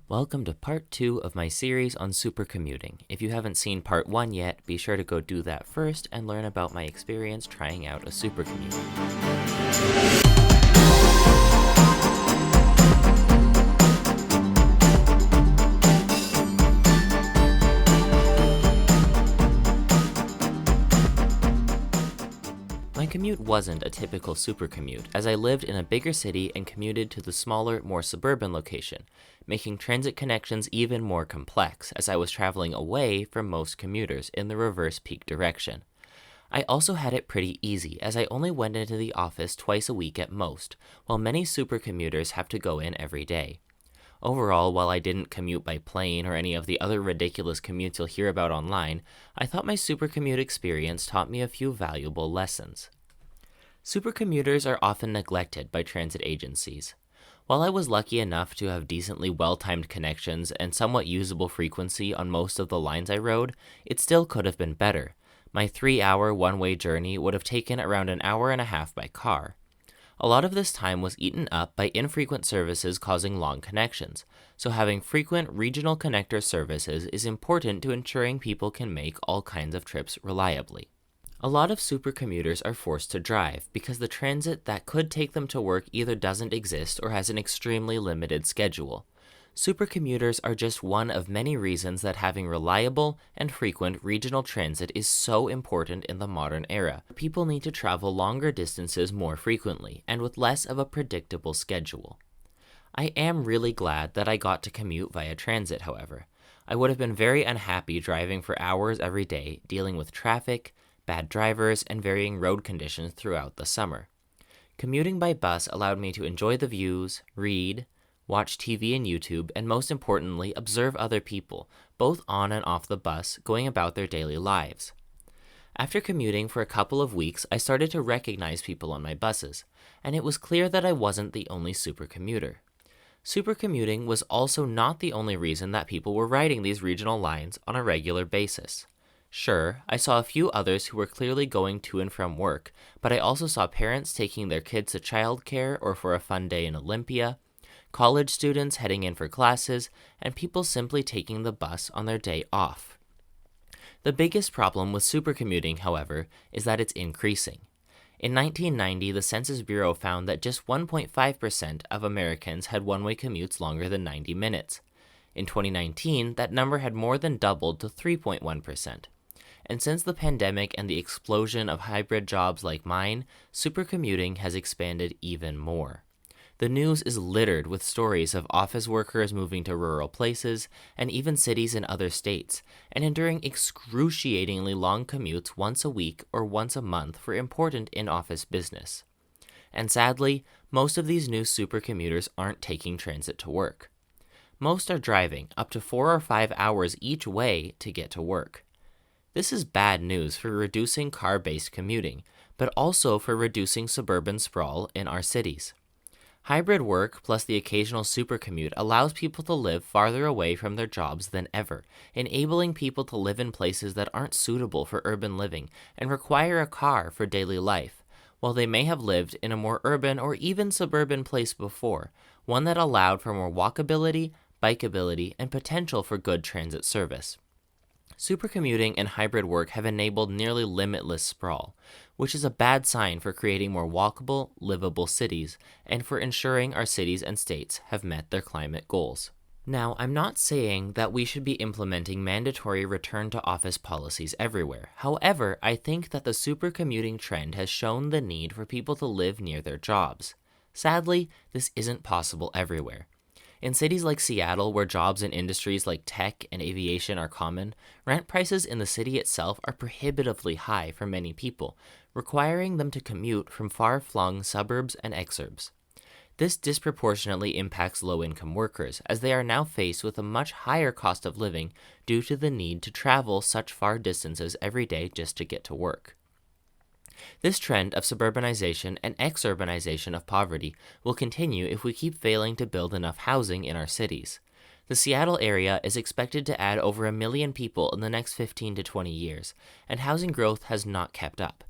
Welcome to part 2 of my series on supercommuting. If you haven't seen part 1 yet, be sure to go do that first and learn about my experience trying out a supercommute. My commute wasn't a typical supercommute, as I lived in a bigger city and commuted to the smaller, more suburban location, making transit connections even more complex as I was traveling away from most commuters in the reverse peak direction. I also had it pretty easy, as I only went into the office twice a week at most, while many supercommuters have to go in every day. Overall, while I didn't commute by plane or any of the other ridiculous commutes you'll hear about online, I thought my supercommute experience taught me a few valuable lessons. Supercommuters are often neglected by transit agencies. While I was lucky enough to have decently well-timed connections and somewhat usable frequency on most of the lines I rode, it still could have been better. My 3-hour one-way journey would have taken around an hour and a half by car. A lot of this time was eaten up by infrequent services causing long connections, so having frequent regional connector services is important to ensuring people can make all kinds of trips reliably. A lot of supercommuters are forced to drive because the transit that could take them to work either doesn't exist or has an extremely limited schedule. Supercommuters are just one of many reasons that having reliable and frequent regional transit is so important in the modern era. People need to travel longer distances more frequently and with less of a predictable schedule. I am really glad that I got to commute via transit, however. I would have been very unhappy driving for hours every day, dealing with traffic, bad drivers, and varying road conditions throughout the summer. Commuting by bus allowed me to enjoy the views, read, watch TV and YouTube, and most importantly, observe other people, both on and off the bus, going about their daily lives. After commuting for a couple of weeks, I started to recognize people on my buses, and it was clear that I wasn't the only supercommuter. Supercommuting was also not the only reason that people were riding these regional lines on a regular basis. Sure, I saw a few others who were clearly going to and from work, but I also saw parents taking their kids to childcare or for a fun day in Olympia, college students heading in for classes, and people simply taking the bus on their day off. The biggest problem with supercommuting, however, is that it's increasing. In 1990, the Census Bureau found that just 1.5% of Americans had one-way commutes longer than 90 minutes. In 2019, that number had more than doubled to 3.1%. And since the pandemic and the explosion of hybrid jobs like mine, supercommuting has expanded even more. The news is littered with stories of office workers moving to rural places, and even cities in other states, and enduring excruciatingly long commutes once a week or once a month for important in-office business. And sadly, most of these new supercommuters aren't taking transit to work. Most are driving up to 4 or 5 hours each way to get to work. This is bad news for reducing car-based commuting, but also for reducing suburban sprawl in our cities. Hybrid work plus the occasional supercommute allows people to live farther away from their jobs than ever, enabling people to live in places that aren't suitable for urban living and require a car for daily life, while they may have lived in a more urban or even suburban place before, one that allowed for more walkability, bikeability, and potential for good transit service. Supercommuting and hybrid work have enabled nearly limitless sprawl, which is a bad sign for creating more walkable, livable cities, and for ensuring our cities and states have met their climate goals. Now, I'm not saying that we should be implementing mandatory return-to-office policies everywhere. However, I think that the supercommuting trend has shown the need for people to live near their jobs. Sadly, this isn't possible everywhere. In cities like Seattle, where jobs in industries like tech and aviation are common, rent prices in the city itself are prohibitively high for many people, requiring them to commute from far-flung suburbs and exurbs. This disproportionately impacts low-income workers, as they are now faced with a much higher cost of living due to the need to travel such far distances every day just to get to work. This trend of suburbanization and exurbanization of poverty will continue if we keep failing to build enough housing in our cities. The Seattle area is expected to add over 1 million people in the next 15 to 20 years, and housing growth has not kept up.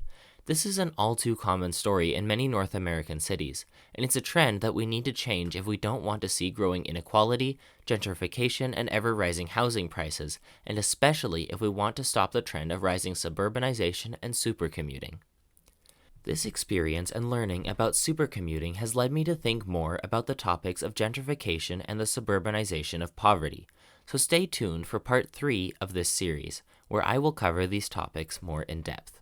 This is an all too common story in many North American cities, and it's a trend that we need to change if we don't want to see growing inequality, gentrification, and ever-rising housing prices, and especially if we want to stop the trend of rising suburbanization and supercommuting. This experience and learning about supercommuting has led me to think more about the topics of gentrification and the suburbanization of poverty, so stay tuned for part 3 of this series, where I will cover these topics more in depth.